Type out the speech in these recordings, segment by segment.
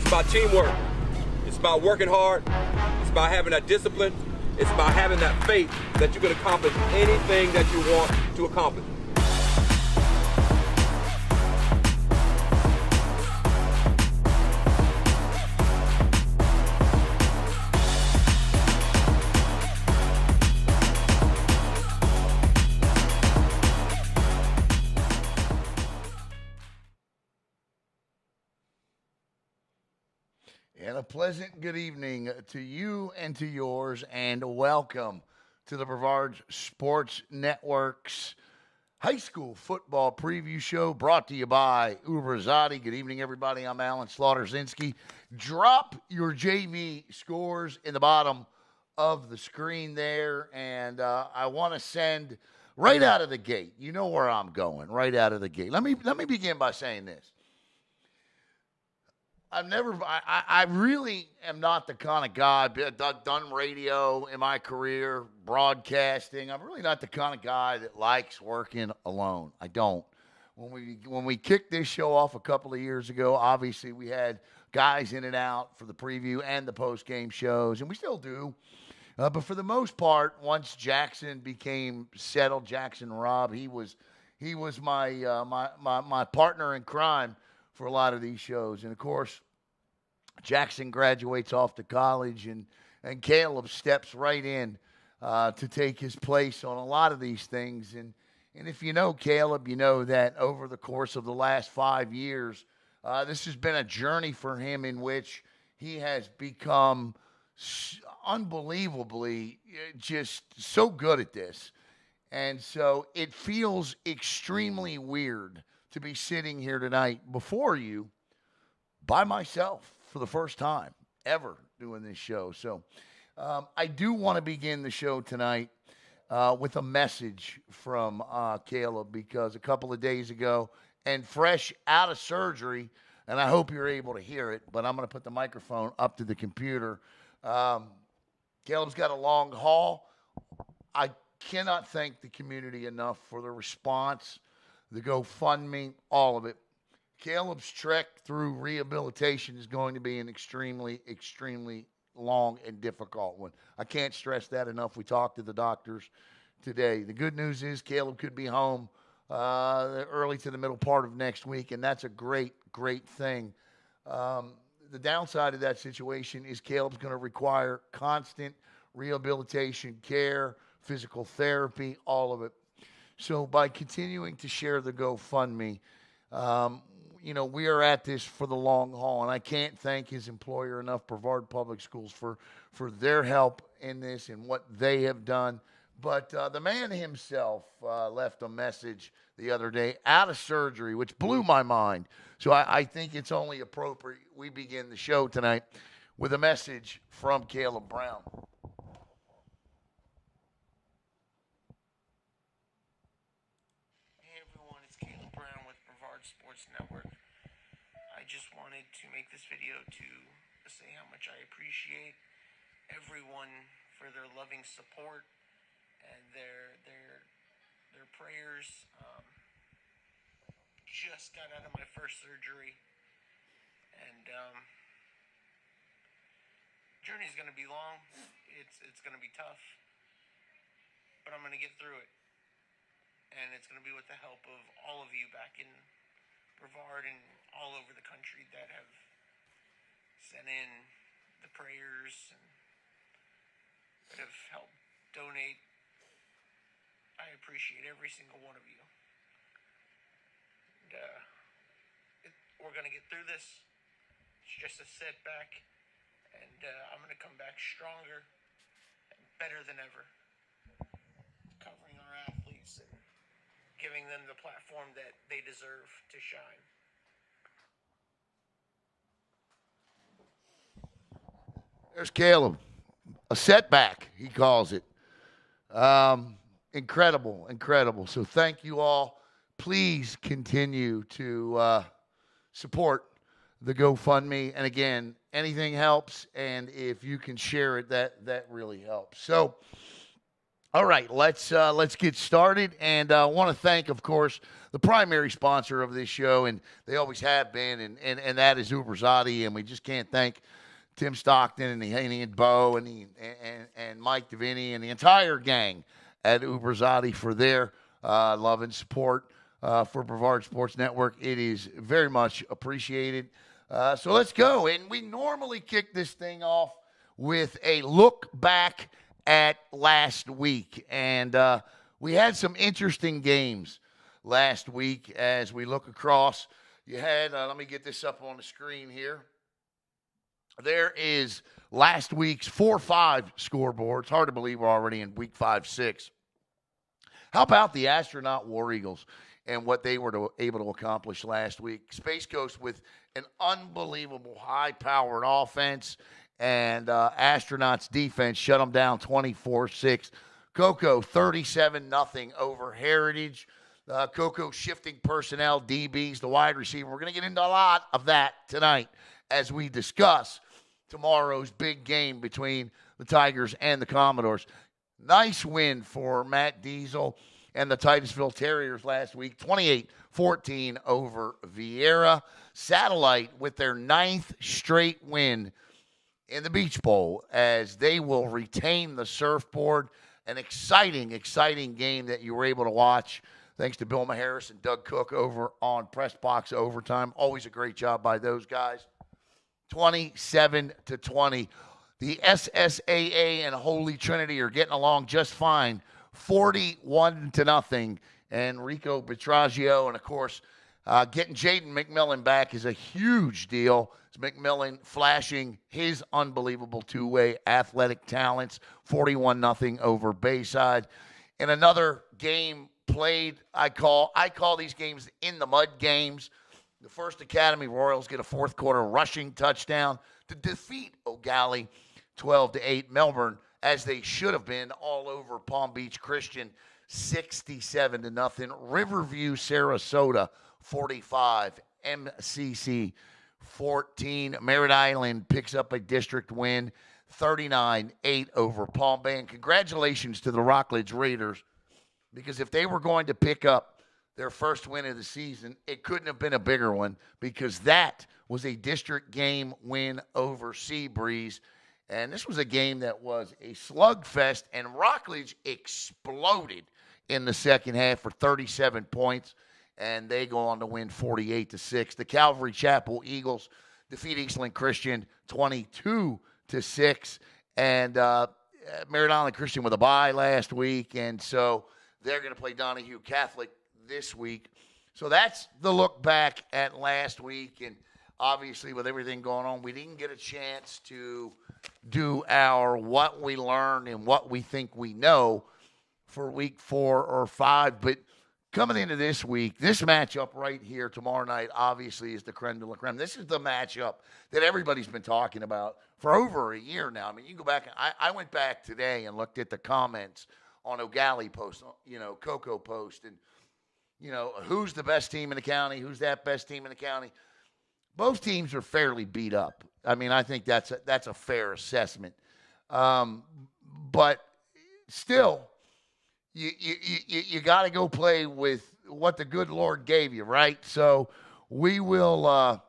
It's about teamwork. It's about working hard. It's about having that discipline. It's about having that faith that you can accomplish anything that you want to accomplish. And a pleasant good evening to you and to yours, and welcome to the Brevard Sports Network's high school football preview show brought to you by Ubrzati. Good evening, everybody. I'm Alan Slaughter-Zinski. Drop your JV scores in the bottom of the screen there, and I want to send right out of the gate. You know where I'm going, right out of the gate. Let me begin by saying this. I really am not the kind of guy, I've done radio in my career, broadcasting. I'm really not the kind of guy that likes working alone. I don't. When we kicked this show off a couple of years ago, obviously we had guys in and out for the preview and the post-game shows, and we still do. But for the most part, once Jackson became settled, Jackson Robb, he was my partner in crime for a lot of these shows. And, of course, Jackson graduates off to college, and Caleb steps right in to take his place on a lot of these things. And if you know Caleb, you know that over the course of the last 5 years, this has been a journey for him in which he has become unbelievably just so good at this. And so it feels extremely weird to be sitting here tonight before you by myself for the first time ever doing this show. So I do want to begin the show tonight with a message from Caleb, because a couple of days ago, and fresh out of surgery, and I hope you're able to hear it, but I'm going to put the microphone up to the computer. Caleb's got a long haul. I cannot thank the community enough for the response, the GoFundMe, all of it. Caleb's trek through rehabilitation is going to be an extremely, extremely long and difficult one. I can't stress that enough. We talked to the doctors today. The good news is Caleb could be home early to the middle part of next week, and that's a great, great thing. The downside of that situation is Caleb's going to require constant rehabilitation care, physical therapy, all of it. So by continuing to share the GoFundMe, we are at this for the long haul, and I can't thank his employer enough, Brevard Public Schools, for their help in this and what they have done. But the man himself left a message the other day out of surgery, which blew my mind. So I think it's only appropriate we begin the show tonight with a message from Caleb Brown. Network. I just wanted to make this video to say how much I appreciate everyone for their loving support and their prayers. Just got out of my first surgery, and journey's going to be long. It's going to be tough, but I'm going to get through it, and it's going to be with the help of all of you back in Brevard and all over the country that have sent in the prayers and that have helped donate. I appreciate every single one of you. And, we're going to get through this. It's just a setback, and I'm going to come back stronger and better than ever, covering our athletes and giving them the platform that they deserve to shine. There's Caleb. A setback, he calls it. Incredible. So thank you all. Please continue to support the GoFundMe. And again, anything helps. And if you can share it, that really helps. So All right, let's get started, and I want to thank, of course, the primary sponsor of this show, and they always have been, and that is Ubrzati, and we just can't thank Tim Stockton and the Haney and Bo and Mike Davini and the entire gang at Ubrzati for their love and support for Brevard Sports Network. It is very much appreciated. So let's go, and we normally kick this thing off with a look back at last week. And we had some interesting games last week as we look across. You had, let me get this up on the screen here. There is last week's 4-5 scoreboard. It's hard to believe we're already in week 5-6. How about the Astronaut War Eagles and what they were able to accomplish last week? Space Coast with an unbelievable high-powered offense, and Astronauts defense shut them down 24-6. Coco 37-0 over Heritage. Coco shifting personnel, DBs, the wide receiver. We're going to get into a lot of that tonight as we discuss tomorrow's big game between the Tigers and the Commodores. Nice win for Matt Diesel and the Titusville Terriers last week, 28-14 over Vieira. Satellite with their 9th straight win in the Beach Bowl as they will retain the surfboard. An exciting game that you were able to watch thanks to Bill Maharis and Doug Cook over on Press Box Overtime. Always a great job by those guys. 27-20. The SSAA and Holy Trinity are getting along just fine. 41-0. And Rico Petragio, and of course, getting Jaden McMillan back is a huge deal. It's McMillan flashing his unbelievable two-way athletic talents. 41-0 over Bayside. And another game played, I call these games in the mud games. The First Academy Royals get a fourth quarter rushing touchdown to defeat O'Galley 12-8. Melbourne, as they should have been, all over Palm Beach Christian 67-0. Riverview Sarasota 45. MCC 14. Merritt Island picks up a district win 39-8 over Palm Bay. And congratulations to the Rockledge Raiders, because if they were going to pick up their first win of the season, it couldn't have been a bigger one, because that was a district game win over Seabreeze. And this was a game that was a slugfest, and Rockledge exploded in the second half for 37 points, and they go on to win 48-6. The Calvary Chapel Eagles defeat Eastland Christian 22-6, and Merritt Island Christian with a bye last week, and so they're going to play Donahue Catholic this week. So that's the look back at last week, and obviously with everything going on, we didn't get a chance to do our what we learned and what we think we know for week 4 or 5. But coming into this week, this matchup right here tomorrow night obviously is the creme de la creme. This is the matchup that everybody's been talking about for over a year now. I mean, you go back, I went back today and looked at the comments on O'Galley post, Coco post, and who's the best team in the county? Who's that best team in the county? Both teams are fairly beat up. I mean, I think that's a fair assessment. But still, you got to go play with what the good Lord gave you, right? So we will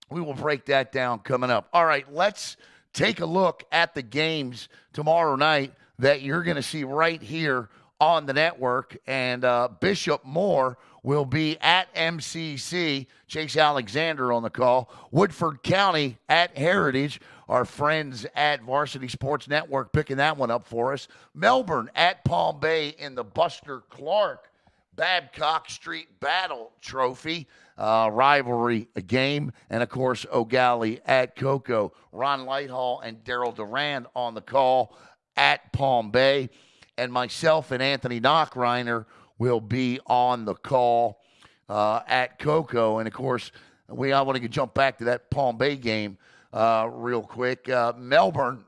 break that down coming up. All right, let's take a look at the games tomorrow night that you're going to see right here on the network. And Bishop Moore will be at MCC. Chase Alexander on the call. Woodford County at Heritage. Our friends at Varsity Sports Network picking that one up for us. Melbourne at Palm Bay in the Buster Clark Babcock Street Battle Trophy rivalry game. And, of course, O'Galley at Coco. Ron Lighthall and Daryl Durand on the call at Palm Bay. And myself and Anthony Knockreiner will be on the call at Coco. And, of course, I want to jump back to that Palm Bay game real quick. Melbourne,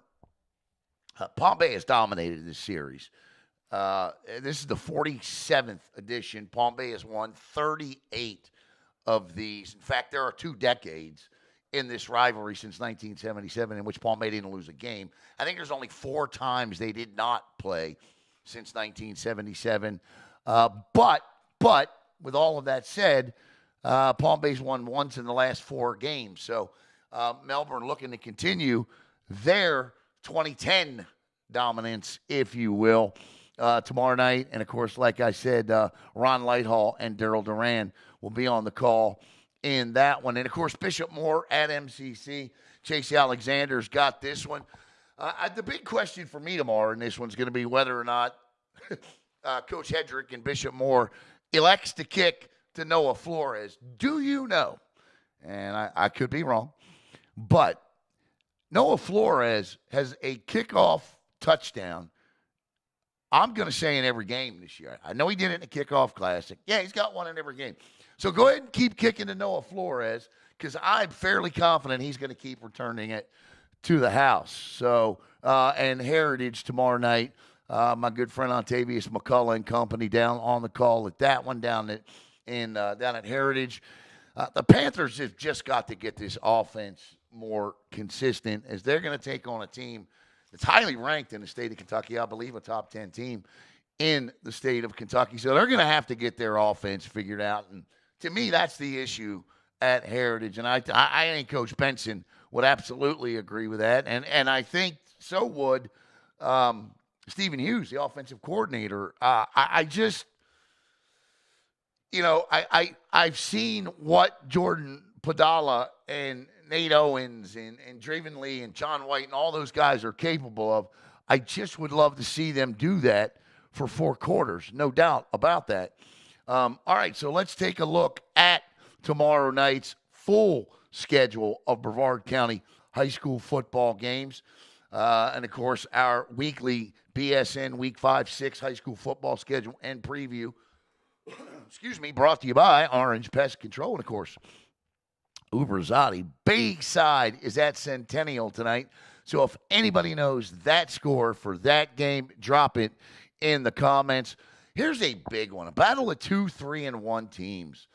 Palm Bay has dominated this series. This is the 47th edition. Palm Bay has won 38 of these. In fact, there are 2 decades in this rivalry since 1977 in which Palm Bay didn't lose a game. I think there's only 4 times they did not play. since 1977. But with all of that said, Palm Bay's won once in the last 4 games. So Melbourne looking to continue their 2010 dominance, if you will, tomorrow night. And, of course, like I said, Ron Lighthall and Daryl Duran will be on the call in that one. And, of course, Bishop Moore at MCC. Chase Alexander's got this one. The big question for me tomorrow in this one's going to be whether or not Coach Hedrick and Bishop Moore elects to kick to Noah Flores. Do you know, and I could be wrong, but Noah Flores has a kickoff touchdown, I'm going to say, in every game this year. I know he did it in the kickoff classic. Yeah, he's got one in every game. So go ahead and keep kicking to Noah Flores, because I'm fairly confident he's going to keep returning it to the house. So, and Heritage tomorrow night, my good friend Ontavious McCullough and company down on the call at that one down at Heritage. The Panthers have just got to get this offense more consistent, as they're going to take on a team that's highly ranked in the state of Kentucky. I believe a top 10 team in the state of Kentucky. So they're going to have to get their offense figured out. And to me, that's the issue at Heritage. And I think Coach Benson would absolutely agree with that. And I think so would Stephen Hughes, the offensive coordinator. I just, I've seen what Jordan Padala and Nate Owens and Draven Lee and John White and all those guys are capable of. I just would love to see them do that for 4 quarters. No doubt about that. All right, so let's take a look at tomorrow night's full schedule of Brevard County high school football games. And, of course, our weekly BSN Week 5-6 high school football schedule and preview, brought to you by Orange Pest Control. And, of course, Ubrzati. Bayside is at Centennial tonight. So if anybody knows that score for that game, drop it in the comments. Here's a big one, a battle of 2, 3, and 1 teams.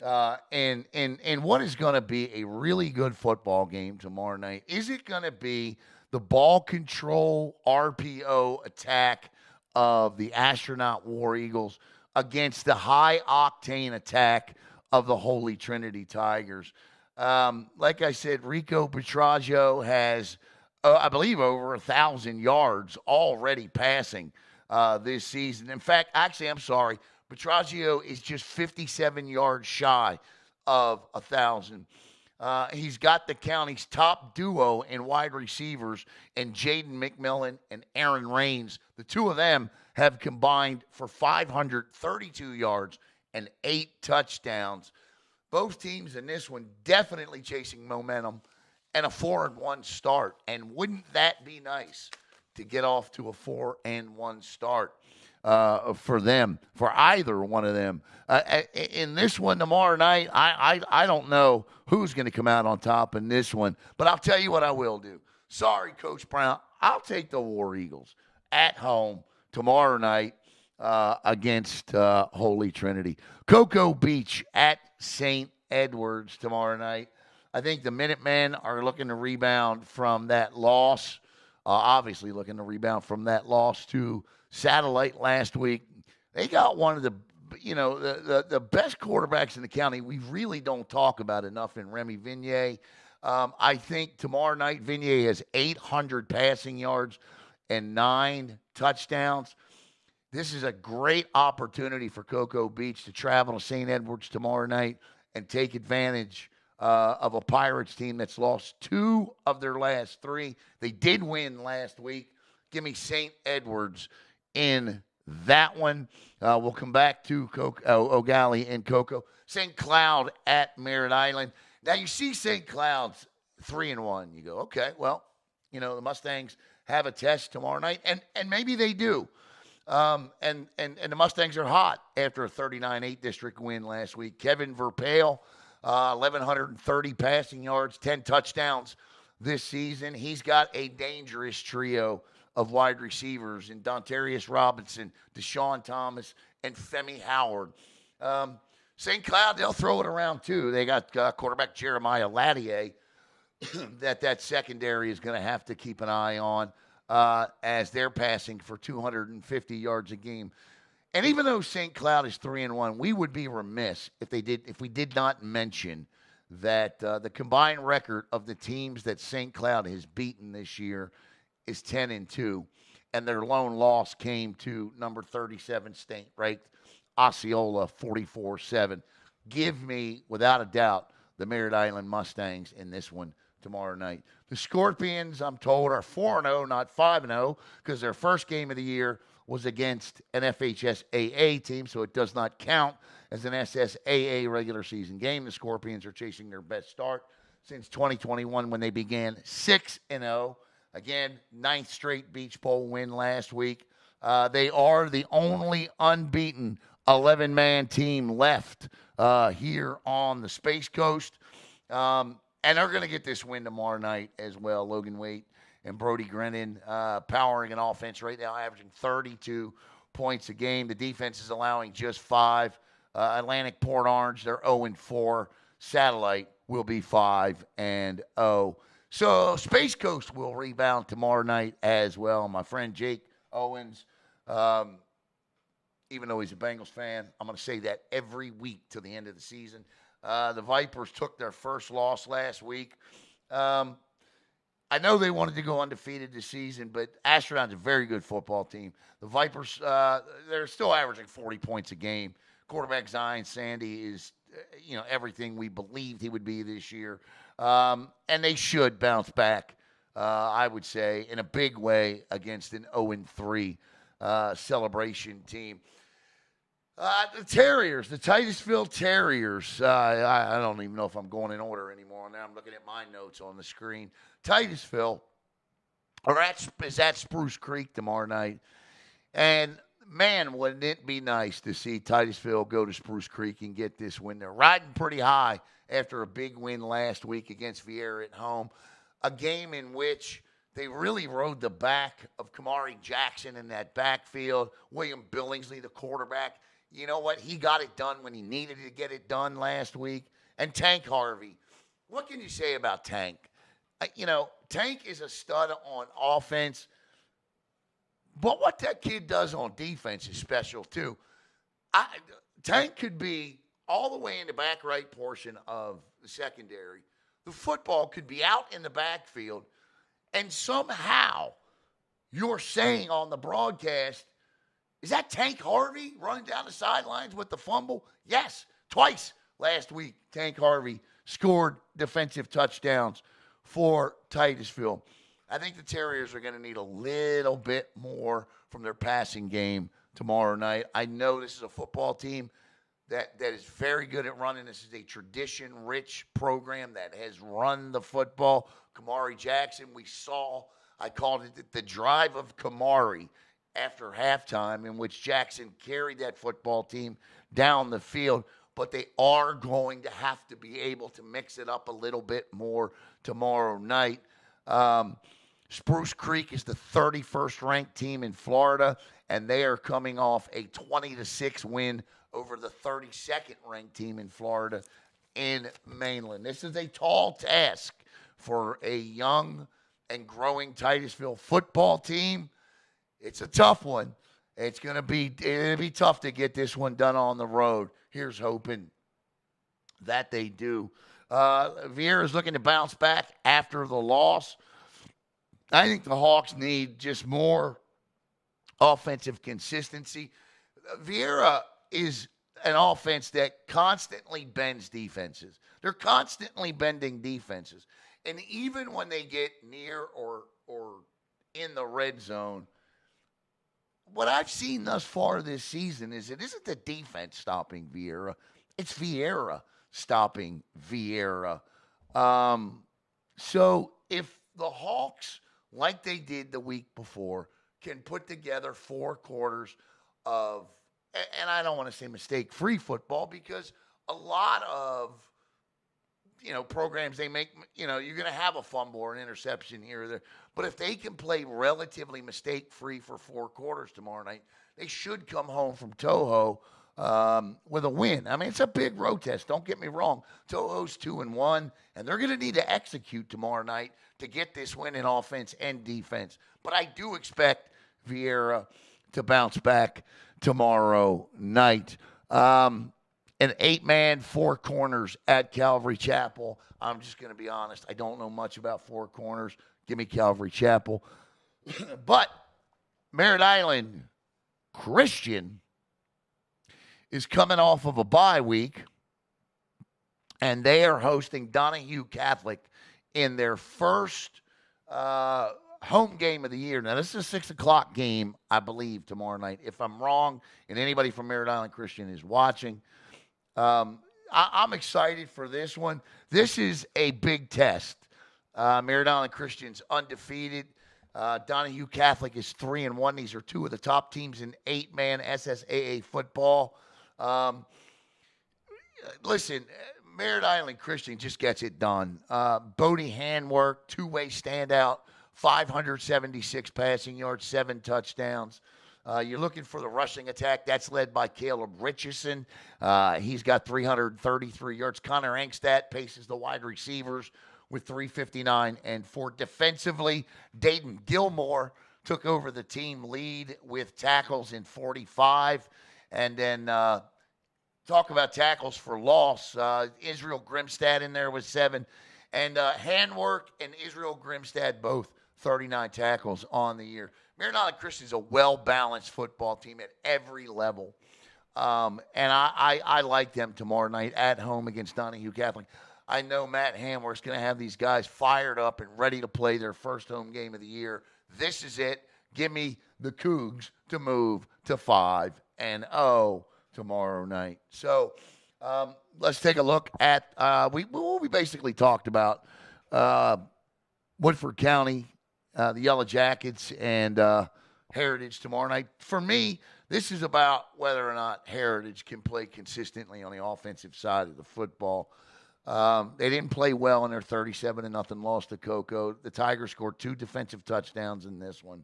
And what is going to be a really good football game tomorrow night? Is it going to be the ball control RPO attack of the Astronaut War Eagles against the high-octane attack of the Holy Trinity Tigers? Like I said, Rico Petraggio has, I believe, over 1,000 yards already passing this season. In fact, actually, I'm sorry, Petraggio is just 57 yards shy of 1,000. He's got the county's top duo in wide receivers, and Jaden McMillan and Aaron Rains. The two of them have combined for 532 yards and 8 touchdowns. Both teams in this one definitely chasing momentum and a 4-1 start. And wouldn't that be nice to get off to a 4-1 start for them, for either one of them? In this one tomorrow night, I don't know who's going to come out on top in this one, but I'll tell you what I will do. Sorry, Coach Brown. I'll take the War Eagles at home tomorrow night against Holy Trinity. Cocoa Beach at St. Edwards tomorrow night. I think the Minutemen are looking to rebound from that loss. Obviously looking to rebound from that loss to Satellite last week. They got one of the best quarterbacks in the county. We really don't talk about enough in Remy Vignier. I think tomorrow night Vignier has 800 passing yards and 9 touchdowns. This is a great opportunity for Cocoa Beach to travel to St. Edwards tomorrow night and take advantage of a Pirates team that's lost 2 of their last 3. They did win last week. Give me St. Edwards in that one. We'll come back to O'Galley and Cocoa. St. Cloud at Merritt Island. Now, you see St. Cloud's 3-1. You go, okay, well, the Mustangs have a test tomorrow night, and maybe they do. And the Mustangs are hot after a 39-8 district win last week. Kevin Verpale, 1,130 passing yards, 10 touchdowns this season. He's got a dangerous trio of wide receivers in Dontarius Robinson, Deshaun Thomas, and Femi Howard. St. Cloud, they'll throw it around too. They got quarterback Jeremiah Lattier that secondary is going to have to keep an eye on. as they're passing for 250 yards a game. And even though St. Cloud is 3-1, we would be remiss if we did not mention that the combined record of the teams that St. Cloud has beaten this year is 10-2, and their lone loss came to number 37 state ranked Osceola 44-7. Give me, without a doubt, the Merritt Island Mustangs in this one tomorrow night. The Scorpions, I'm told, are 4-0, not 5-0, because their first game of the year was against an FHSAA team, so it does not count as an SSAA regular season game. The Scorpions are chasing their best start since 2021 when they began 6-0. Again, 9th straight Beach Bowl win last week. They are the only unbeaten 11-man team left here on the Space Coast. And they're going to get this win tomorrow night as well. Logan Waite and Brody Grennan powering an offense right now, averaging 32 points a game. The defense is allowing just 5. Atlantic Port Orange, they're 0-4. Satellite will be 5-0. So Space Coast will rebound tomorrow night as well. My friend Jake Owens, even though he's a Bengals fan, I'm going to say that every week till the end of the season. The Vipers took their first loss last week. I know they wanted to go undefeated this season, but Astronaut's a very good football team. The Vipers, they're still averaging 40 points a game. Quarterback Zion Sandy is, everything we believed he would be this year. And they should bounce back, I would say, in a big way against an 0-3 Celebration team. The Terriers, the Titusville Terriers. I don't even know if I'm going in order anymore. Now I'm looking at my notes on the screen. Titusville is at Spruce Creek tomorrow night. And, man, wouldn't it be nice to see Titusville go to Spruce Creek and get this win. They're riding pretty high after a big win last week against Vieira at home. A game in which they really rode the back of Kamari Jackson in that backfield. William Billingsley, the quarterback. You know what? He got it done when he needed to get it done last week. And Tank Harvey. What can you say about Tank? Tank is a stud on offense. But what that kid does on defense is special, too. Tank could be all the way in the back right portion of the secondary. The football could be out in the backfield. And somehow you're saying on the broadcast, is that Tank Harvey running down the sidelines with the fumble? Yes, twice last week, Tank Harvey scored defensive touchdowns for Titusville. I think the Terriers are going to need a little bit more from their passing game tomorrow night. I know this is a football team that is very good at running. This is a tradition-rich program that has run the football. Kamari Jackson, I called it the drive of Kamari after halftime, in which Jackson carried that football team down the field. But they are going to have to be able to mix it up a little bit more tomorrow night. Spruce Creek is the 31st ranked team in Florida, and they are coming off a 20-6 win over the 32nd ranked team in Florida in Mainland. This is a tall task for a young and growing Titusville football team. It's a tough one. It'll be tough to get this one done on the road. Here's hoping that they do. Vieira's looking to bounce back after the loss. I think the Hawks need just more offensive consistency. Vieira is an offense that constantly bends defenses. They're constantly bending defenses. And even when they get near or in the red zone, what I've seen thus far this season is it isn't the defense stopping Vieira. It's Vieira stopping Vieira. So if the Hawks, like they did the week before, can put together 4 quarters of, and I don't want to say mistake-free football, because a lot of, programs they make, you're going to have a fumble or an interception here or there. But if they can play relatively mistake-free for 4 quarters tomorrow night, they should come home from Toho with a win. I mean, it's a big road test. Don't get me wrong. Toho's 2-1, and they're going to need to execute tomorrow night to get this win in offense and defense. But I do expect Vieira to bounce back tomorrow night. An 8-man, 4 corners at Calvary Chapel. I'm just going to be honest. I don't know much about 4 corners. Give me Calvary Chapel. But Merritt Island Christian is coming off of a bye week, and they are hosting Donahue Catholic in their first home game of the year. Now, this is a 6 o'clock game, I believe, tomorrow night. If I'm wrong, and anybody from Merritt Island Christian is watching, I'm excited for this one. This is a big test. Merritt Island Christian's undefeated. Donahue Catholic is 3-1. These are 2 of the top teams in 8-man SSAA football. Listen, Merritt Island Christian just gets it done. Bodie handwork, 2-way standout, 576 passing yards, 7 touchdowns. You're looking for the rushing attack. That's led by Caleb Richardson. He's got 333 yards. Connor Engstad paces the wide receivers with 359 and 4. Defensively, Dayton Gilmore took over the team lead with tackles in 45. And then talk about tackles for loss. Israel Grimstad in there with 7. And Handwork and Israel Grimstad both 39 tackles on the year. Merritt Island Christian is a well-balanced football team at every level. And I like them tomorrow night at home against Donahue Catholic. I know Matt Handwork's going to have these guys fired up and ready to play their first home game of the year. This is it. Give me the Cougs to move to 5-0 tomorrow night. So let's take a look at we basically talked about Woodford County, the Yellow Jackets, and Heritage tomorrow night. For me, this is about whether or not Heritage can play consistently on the offensive side of the football. They didn't play well in their 37-0 loss to Cocoa. The Tigers scored 2 defensive touchdowns in this one.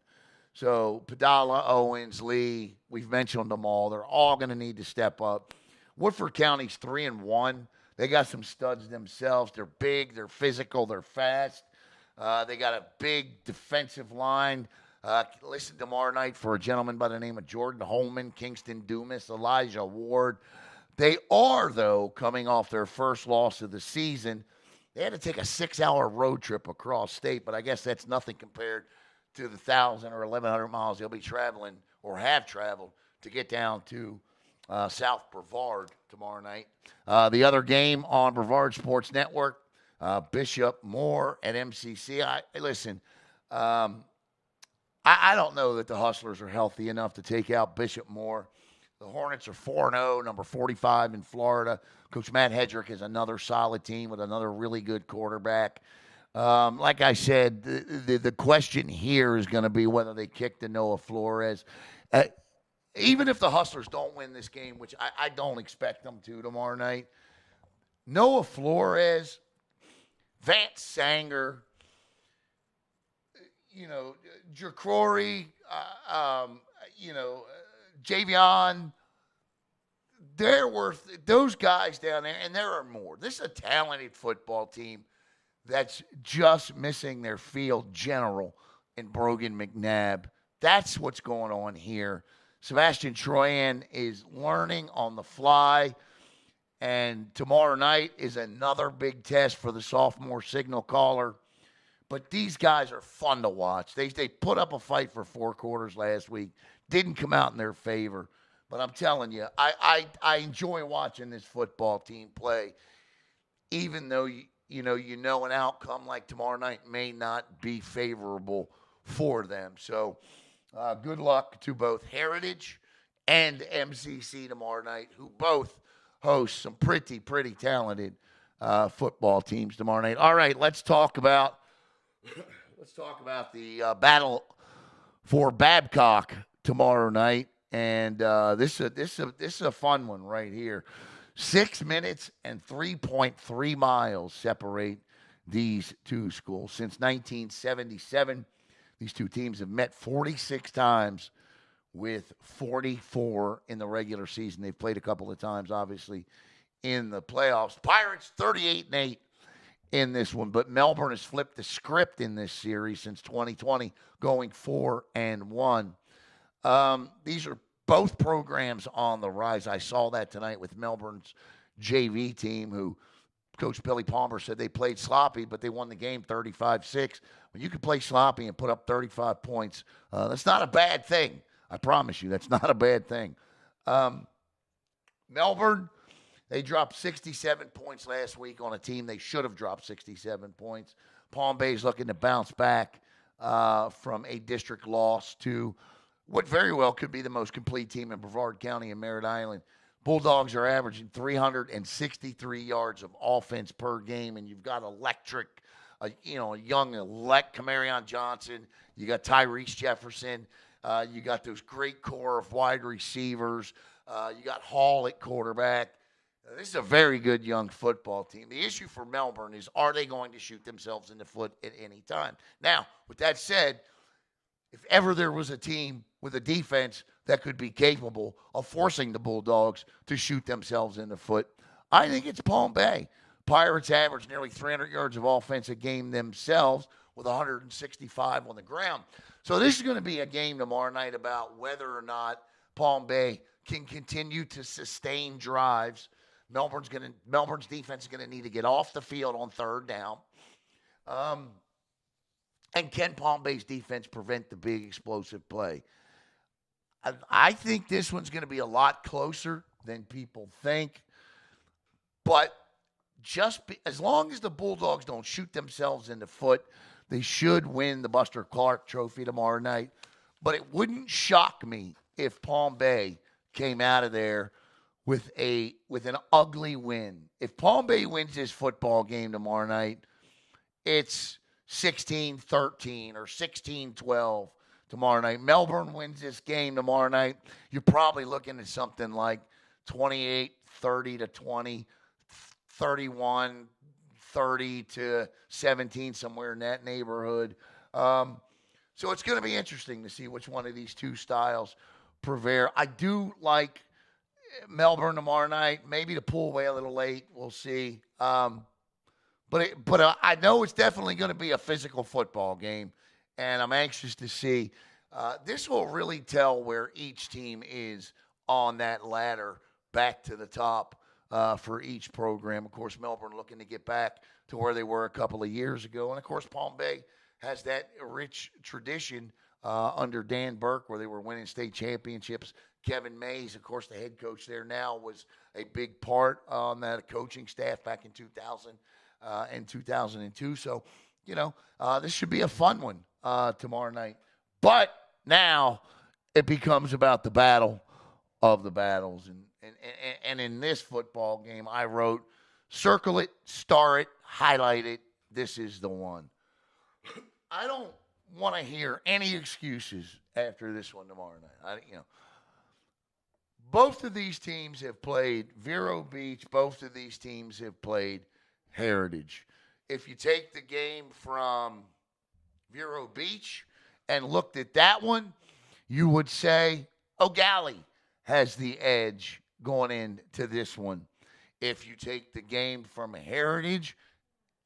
So Padala, Owens, Lee, we've mentioned them all. They're all going to need to step up. Woodford County's 3-1. They got some studs themselves. They're big, they're physical, they're fast. They got a big defensive line. Listen tomorrow night for a gentleman by the name of Jordan Holman, Kingston Dumas, Elijah Ward. They are, though, coming off their first loss of the season. They had to take a 6-hour road trip across state, but I guess that's nothing compared to the 1,000 or 1,100 miles they'll be traveling or have traveled to get down to South Brevard tomorrow night. The other game on Brevard Sports Network, Bishop Moore at MCC. I don't know that the Hustlers are healthy enough to take out Bishop Moore. The Hornets are 4-0, number 45 in Florida. Coach Matt Hedrick is another solid team with another really good quarterback. Like I said, the question here is going to be whether they kick to Noah Flores. Even if the Hustlers don't win this game, which I don't expect them to tomorrow night, Noah Flores, Vance Sanger, Jacrory, Javion, they're worth those guys down there, and there are more. This is a talented football team that's just missing their field general in Brogan McNabb. That's what's going on here. Sebastian Troyan is learning on the fly, and tomorrow night is another big test for the sophomore signal caller. But these guys are fun to watch. They put up a fight for 4 quarters last week. Didn't come out in their favor. But I'm telling you, I enjoy watching this football team play, even though you know an outcome like tomorrow night may not be favorable for them. So good luck to both Heritage and MCC tomorrow night, who both host some pretty talented football teams tomorrow night. All right, let's talk about the battle for Babcock tomorrow night. And this is a fun one right here. 6 minutes and 3.3 miles separate these two schools. Since 1977, these two teams have met 46 times with 44 in the regular season. They've played a couple of times, obviously, in the playoffs. Pirates 38-8 in this one, but Melbourne has flipped the script in this series since 2020, going 4-1. These are both programs on the rise. I saw that tonight with Melbourne's JV team, who Coach Billy Palmer said they played sloppy, but they won the game 35-6. When you can play sloppy and put up 35 points, that's not a bad thing. I promise you, that's not a bad thing. Melbourne, they dropped 67 points last week on a team they should have dropped 67 points. Palm Bay's looking to bounce back from a district loss to what very well could be the most complete team in Brevard County and Merritt Island. Bulldogs are averaging 363 yards of offense per game, and you've got electric, a young Camarion Johnson. You got Tyrese Jefferson. You got those great core of wide receivers. You got Hall at quarterback. This is a very good young football team. The issue for Melbourne is, are they going to shoot themselves in the foot at any time? Now, with that said, if ever there was a team with a defense that could be capable of forcing the Bulldogs to shoot themselves in the foot, I think it's Palm Bay. Pirates average nearly 300 yards of offense a game themselves with 165 on the ground. So this is going to be a game tomorrow night about whether or not Palm Bay can continue to sustain drives. Melbourne's defense is going to need to get off the field on third down. And can Palm Bay's defense prevent the big explosive play? I think this one's going to be a lot closer than people think. But as long as the Bulldogs don't shoot themselves in the foot, they should win the Buster Clark Trophy tomorrow night. But it wouldn't shock me if Palm Bay came out of there with an ugly win. If Palm Bay wins this football game tomorrow night, it's 16-13 or 16-12 tomorrow night. Melbourne wins this game tomorrow night, you're probably looking at something like 28-30 to 20, 31-30 to 17, somewhere in that neighborhood. So it's going to be interesting to see which one of these two styles prevail. I do like Melbourne tomorrow night. Maybe to pull away a little late. We'll see. But I know it's definitely going to be a physical football game, and I'm anxious to see. This will really tell where each team is on that ladder back to the top for each program. Of course, Melbourne looking to get back to where they were a couple of years ago. And, of course, Palm Bay has that rich tradition under Dan Burke where they were winning state championships. Kevin Mays, of course, the head coach there now, was a big part on that coaching staff back in 2000 and 2002. So, this should be a fun one tomorrow night. But now it becomes about the battle of the battles. And in this football game, I wrote, circle it, star it, highlight it. This is the one. I don't want to hear any excuses after this one tomorrow night. Both of these teams have played Vero Beach. Both of these teams have played Heritage. If you take the game from Vero Beach and looked at that one, you would say O'Galley has the edge going into this one. If you take the game from Heritage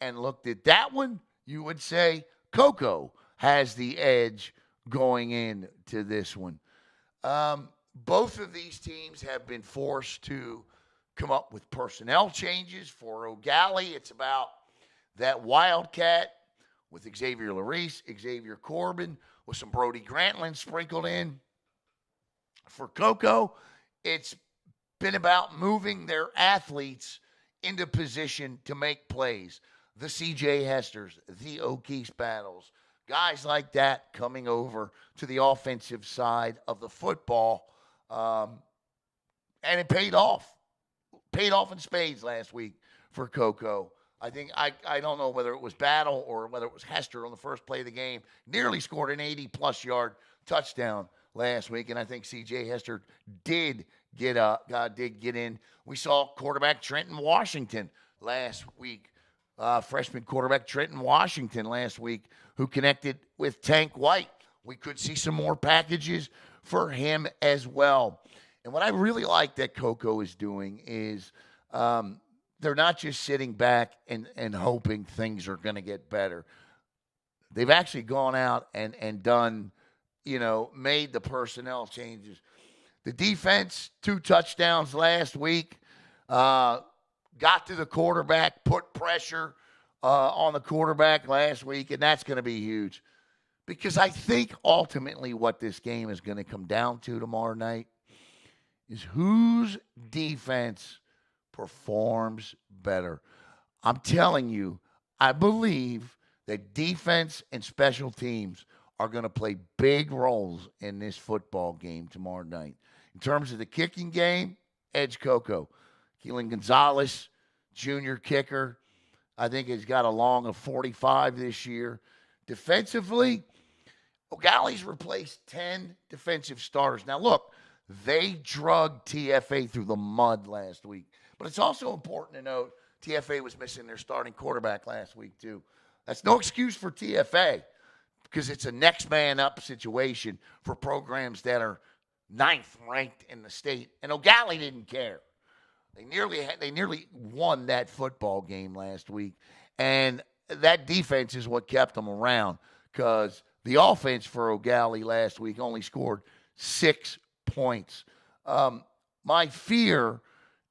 and looked at that one, you would say Cocoa has the edge going into this one. Both of these teams have been forced to come up with personnel changes. For O'Galley, it's about that Wildcat with Xavier Larice, Xavier Corbin, with some Brody Grantland sprinkled in. For Cocoa, it's been about moving their athletes into position to make plays. The C.J. Hesters, the O'Keefe Battles, guys like that coming over to the offensive side of the football. And it paid off. Paid off in spades last week for Cocoa. I think, I don't know whether it was Battle or whether it was Hester on the first play of the game, nearly scored an 80-plus yard touchdown last week, and I think C.J. Hester did get in. We saw quarterback Trenton Washington last week, freshman quarterback Trenton Washington last week, who connected with Tank White. We could see some more packages for him as well. And what I really like that Coco is doing is they're not just sitting back and hoping things are going to get better. They've actually gone out and done, made the personnel changes. The defense, 2 touchdowns last week, got to the quarterback, put pressure on the quarterback last week, and that's going to be huge. Because I think ultimately what this game is going to come down to tomorrow night is whose defense performs better. I'm telling you, I believe that defense and special teams are going to play big roles in this football game tomorrow night. In terms of the kicking game, Edge Coco. Keelan Gonzalez, junior kicker, I think he's got a long of 45 this year. Defensively, O'Galley's replaced 10 defensive starters. Now, look, they drug TFA through the mud last week. But it's also important to note TFA was missing their starting quarterback last week, too. That's no excuse for TFA because it's a next man up situation for programs that are 9th ranked in the state. And O'Galley didn't care. They nearly won that football game last week. And that defense is what kept them around because the offense for O'Galley last week only scored 6 points. My fear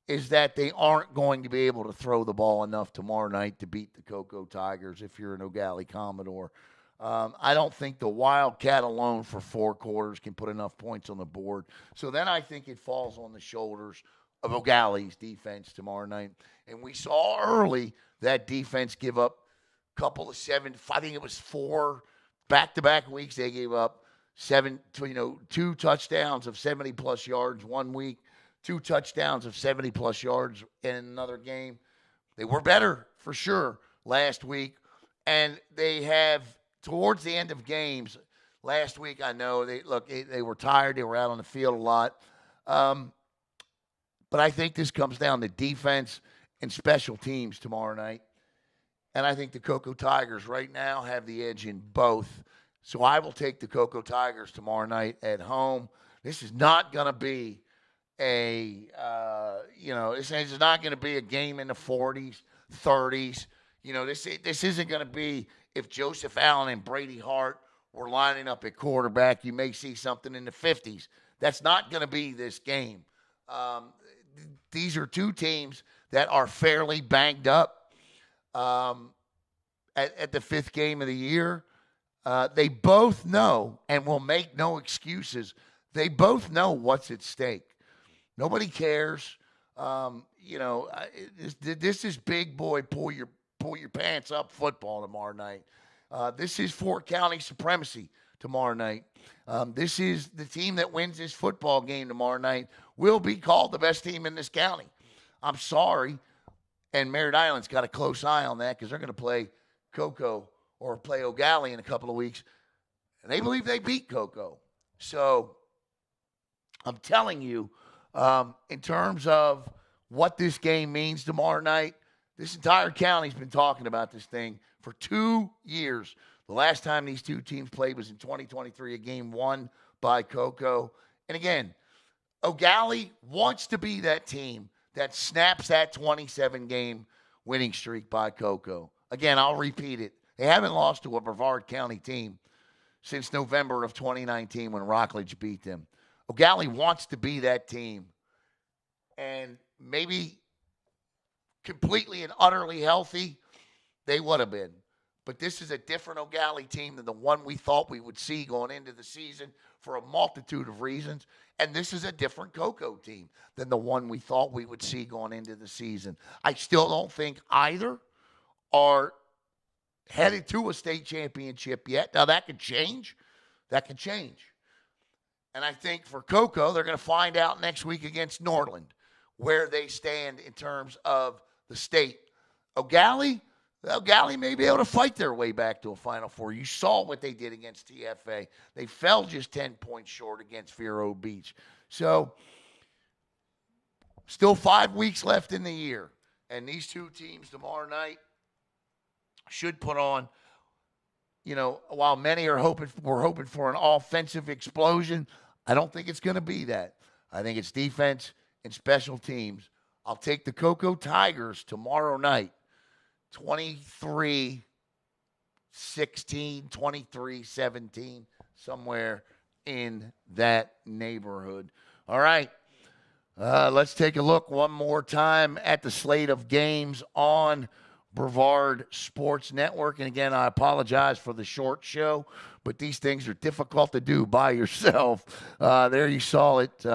is that they aren't going to be able to throw the ball enough tomorrow night to beat the Cocoa Tigers if you're an O'Galley Commodore. I don't think the Wildcat alone for 4 quarters can put enough points on the board. So then I think it falls on the shoulders of O'Galley's defense tomorrow night. And we saw early that defense give up a couple of 7, I think it was 4 back-to-back weeks. They gave up 2 touchdowns of 70-plus yards one week, 2 touchdowns of 70-plus yards in another game. They were better for sure last week. And they have, towards the end of games, last week I know, they were tired. They were out on the field a lot. But I think this comes down to defense and special teams tomorrow night. And I think the Cocoa Tigers right now have the edge in both. So I will take the Cocoa Tigers tomorrow night at home. This is not going to be this is not going to be a game in the 40s, 30s. This isn't going to be if Joseph Allen and Brady Hart were lining up at quarterback. You may see something in the 50s. That's not going to be this game. These are 2 teams that are fairly banged up at the 5th game of the year. They both know and will make no excuses. They both know what's at stake. Nobody cares. This is big boy pull your pants up football tomorrow night. This is 4-county supremacy tomorrow night. This is the team that wins this football game tomorrow night will be called the best team in this county. I'm sorry. And Merritt Island's got a close eye on that because they're going to play Cocoa or play O'Galley in a couple of weeks. And they believe they beat Cocoa. So I'm telling you, in terms of what this game means tomorrow night, this entire county's been talking about this thing for 2 years. The last time these 2 teams played was in 2023, a game won by Cocoa. And again, O'Galley wants to be that team that snaps that 27-game winning streak by Cocoa. Again, I'll repeat it. They haven't lost to a Brevard County team since November of 2019 when Rockledge beat them. O'Galley wants to be that team. And maybe completely and utterly healthy, they would have been. But this is a different O'Galley team than the one we thought we would see going into the season for a multitude of reasons. And this is a different Cocoa team than the one we thought we would see going into the season. I still don't think either are headed to a state championship yet. Now, that could change. That could change. And I think for Cocoa, they're going to find out next week against Norland where they stand in terms of the state. O'Galley may be able to fight their way back to a Final Four. You saw what they did against TFA. They fell just 10 points short against Vero Beach. So, still 5 weeks left in the year. And these 2 teams tomorrow night should put on while many we're hoping for an offensive explosion, I don't think it's going to be that. I think it's defense and special teams. I'll take the Cocoa Tigers tomorrow night, 23-16, 23-17, somewhere in that neighborhood. All right, let's take a look one more time at the slate of games on Brevard Sports Network. And again, I apologize for the short show, but these things are difficult to do by yourself. There you saw it.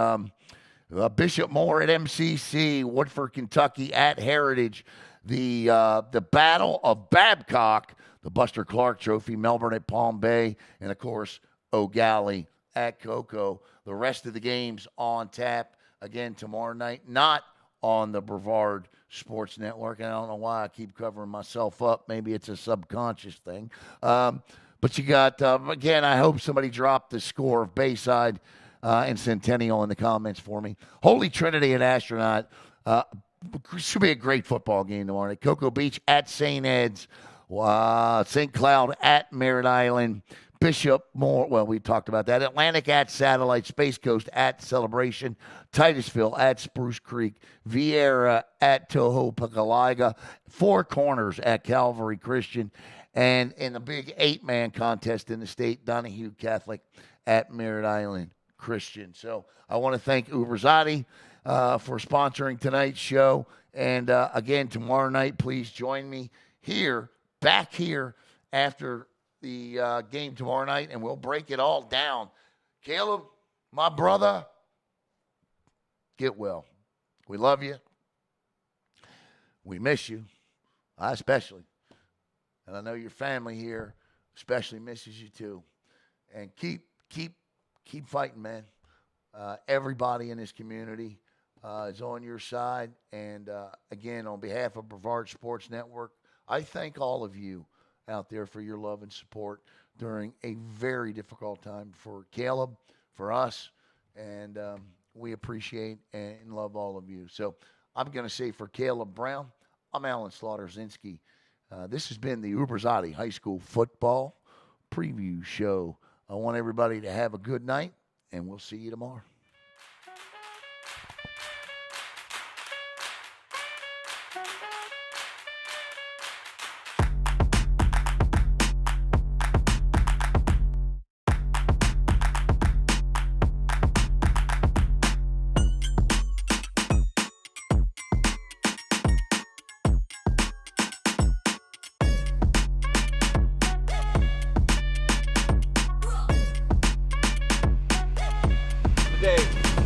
Bishop Moore at MCC, Woodford, Kentucky at Heritage, the Battle of Babcock, the Buster Clark Trophy, Melbourne at Palm Bay, and, of course, O'Galley at Cocoa. The rest of the games on tap again tomorrow night, not on the Brevard Sports Network. And I don't know why I keep covering myself up. Maybe it's a subconscious thing. But you got, again, I hope somebody dropped the score of Bayside and Centennial in the comments for me. Holy Trinity and Astronaut. Should be a great football game tomorrow night. Cocoa Beach at St. Ed's. St. Cloud at Merritt Island. Bishop Moore, well, we talked about that. Atlantic at Satellite. Space Coast at Celebration. Titusville at Spruce Creek. Vieira at Toho Pacalaga. Four Corners at Calvary Christian. And in the big 8-man contest in the state, Donahue Catholic at Merritt Island Christian. So I want to thank Ubrzati for sponsoring tonight's show. And again, tomorrow night, please join me back here after the game tomorrow night, and we'll break it all down. Caleb, my brother, get well. We love you. We miss you. I especially. And I know your family here especially misses you too. And keep fighting, man. Everybody in this community is on your side. And again, on behalf of Brevard Sports Network, I thank all of you out there for your love and support during a very difficult time for Caleb, for us, and we appreciate and love all of you. So I'm going to say for Caleb Brown, I'm Alan Slaughter-Zinski. This has been the Ubrzati High School Football Preview Show. I want everybody to have a good night, and we'll see you tomorrow.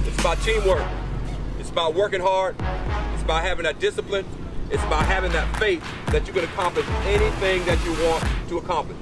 It's about teamwork. It's about working hard. It's about having that discipline. It's about having that faith that you can accomplish anything that you want to accomplish.